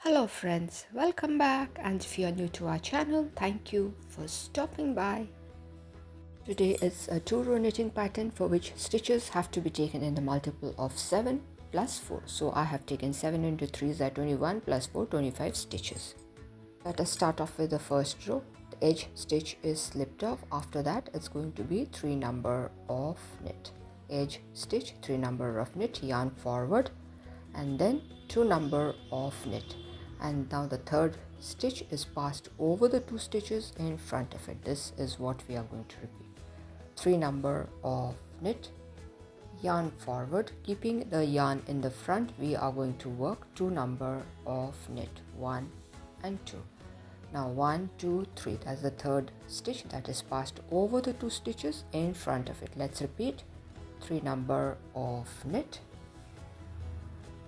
Hello friends, welcome back, and if you are new to our channel, thank you for stopping by. Today is a 2-row knitting pattern for which stitches have to be taken in the multiple of 7 plus 4. So I have taken 7 into 3 is 21 plus 4 25 stitches. Let us start off with the first row. The edge stitch is slipped off. After that it's going to be 3 number of knit. Edge stitch, 3 number of knit, yarn forward, and then 2 number of knit. And now the third stitch is passed over the 2 stitches in front of it. This is what we are going to repeat. 3 number of knit, yarn forward, keeping the yarn in the front. We are going to work 2 number of knit, 1 and 2. Now 1 2 3, that's the third stitch that is passed over the 2 stitches in front of it. Let's repeat. 3 number of knit,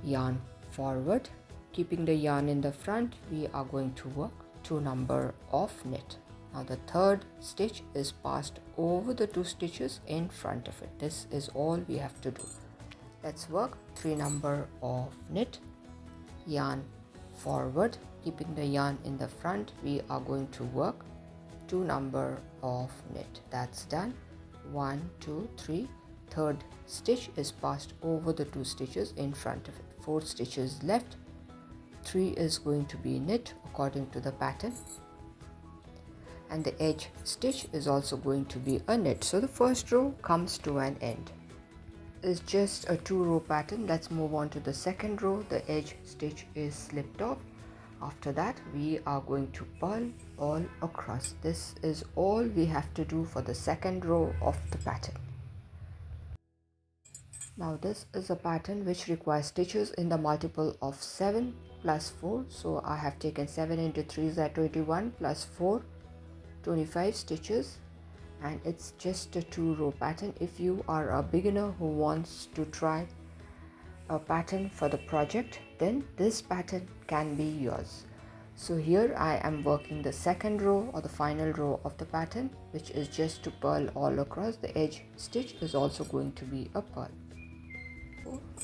yarn forward, keeping the yarn in the front. We are going to work 2 number of knit. Now the third stitch is passed over the 2 stitches in front of it. This is all we have to do. Let's work 3 number of knit, yarn forward, keeping the yarn in the front. We are going to work 2 number of knit. That's done. 1 2 3. Third stitch is passed over the 2 stitches in front of it. 4 stitches left. 3 is going to be knit according to the pattern, and the edge stitch is also going to be a knit. So the first row comes to an end. It's just a 2-row pattern. Let's move on to the second row. The edge stitch is slipped off. After that we are going to purl all across. This is all we have to do for the second row of the pattern. Now this is a pattern which requires stitches in the multiple of 7 plus 4. So I have taken 7 into 3 is 21 plus 4 25 stitches, and it's just a 2-row pattern. If you are a beginner who wants to try a pattern for the project, then this pattern can be yours. So here I am working the second row or the final row of the pattern, which is just to purl all across. The edge stitch is also going to be a purl.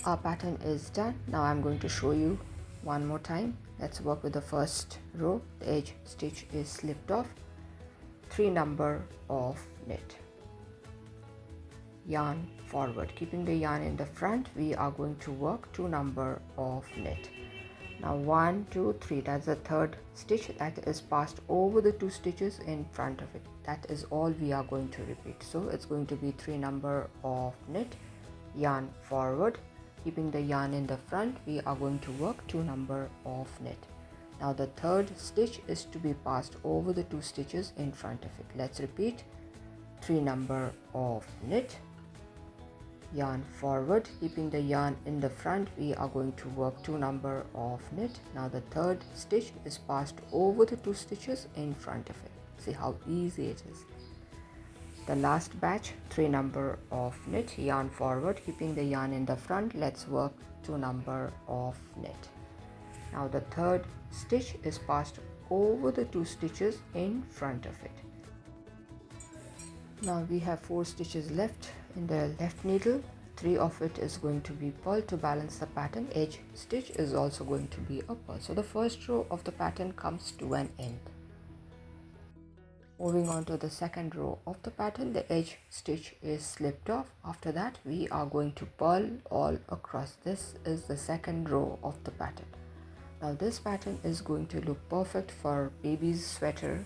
Our pattern is done. Now I'm going to show you one more time. Let's work with the first row. The edge stitch is slipped off. 3 number of knit, yarn forward, keeping the yarn in the front. We are going to work 2 number of knit. Now 1 2 3, that's the third stitch that is passed over the 2 stitches in front of it. That is all we are going to repeat. So it's going to be 3 number of knit, yarn forward, keeping the yarn in the front. We are going to work 2 number of knit. Now the third stitch is to be passed over the 2 stitches in front of it. Let's repeat. 3 number of knit, yarn forward, keeping the yarn in the front. We are going to work 2 number of knit. Now the third stitch is passed over the 2 stitches in front of it. See how easy it is. The last batch, 3 number of knit, yarn forward, keeping the yarn in the front. Let's work 2 number of knit. Now the third stitch is passed over the 2 stitches in front of it. Now we have 4 stitches left in the left needle. 3 of it is going to be purl to balance the pattern. Edge stitch is also going to be a purl. So the first row of the pattern comes to an end. Moving on to the second row of the pattern, the edge stitch is slipped off. After that we are going to purl all across. This is the second row of the pattern. Now this pattern is going to look perfect for baby's sweater,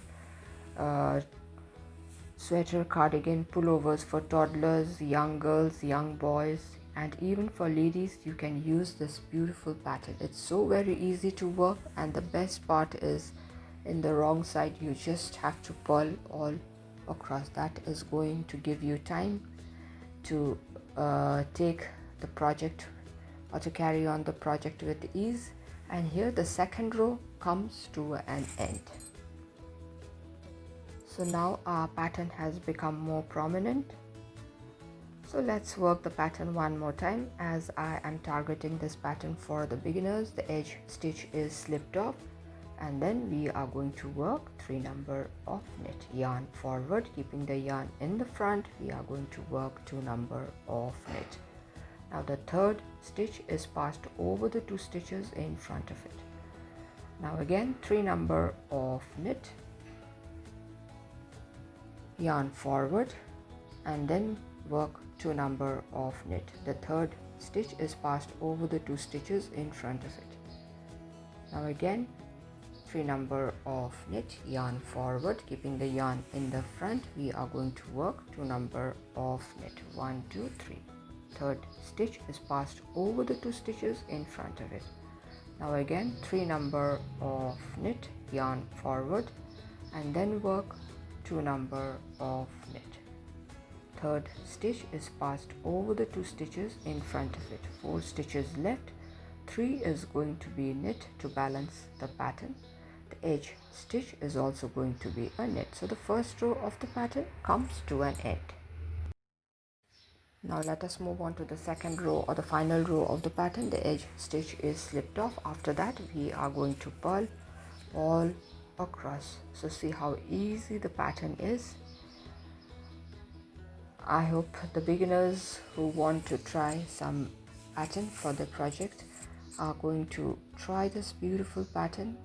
cardigan, pullovers for toddlers, young girls, young boys, and even for ladies. You can use this beautiful pattern. It's so very easy to work, and the best part is in the wrong side you just have to purl all across. That is going to give you time to take the project or to carry on the project with ease. And here the second row comes to an end. So now our pattern has become more prominent. So let's work the pattern one more time. As I am targeting this pattern for the beginners, the edge stitch is slipped off, and then we are going to work 3 number of knit, yarn forward, keeping the yarn in the front. We are going to work 2 number of knit. Now the third stitch is passed over the 2 stitches in front of it. Now again 3 number of knit, yarn forward, and then work 2 number of knit. The third stitch is passed over the 2 stitches in front of it. Now again 3 number of knit, yarn forward, keeping the yarn in the front. We are going to work 2 number of knit, 1 2 3. Third stitch is passed over the 2 stitches in front of it. Now again 3 number of knit, yarn forward, and then work 2 number of knit. Third stitch is passed over the 2 stitches in front of it. 4 stitches left. 3 is going to be knit to balance the pattern. The edge stitch is also going to be a knit. So the first row of the pattern comes to an end. Now let us move on to the second row or the final row of the pattern. The edge stitch is slipped off. After that we are going to purl all across. So see how easy the pattern is. I hope the beginners who want to try some pattern for the project are going to try this beautiful pattern.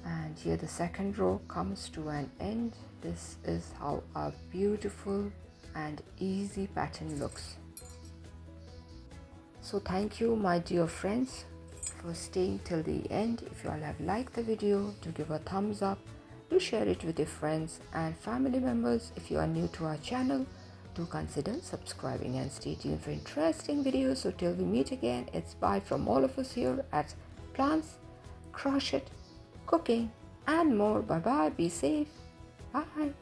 And here the second row comes to an end. This is how a beautiful and easy pattern looks. So thank you my dear friends for staying till the end. If you all have liked the video, do give a thumbs up. Do share it with your friends and family members. If you are new to our channel, do consider subscribing and stay tuned for interesting videos. So till we meet again, it's bye from all of us here at Plants, Crochet, Cooking and more. Bye bye. Be safe. Bye.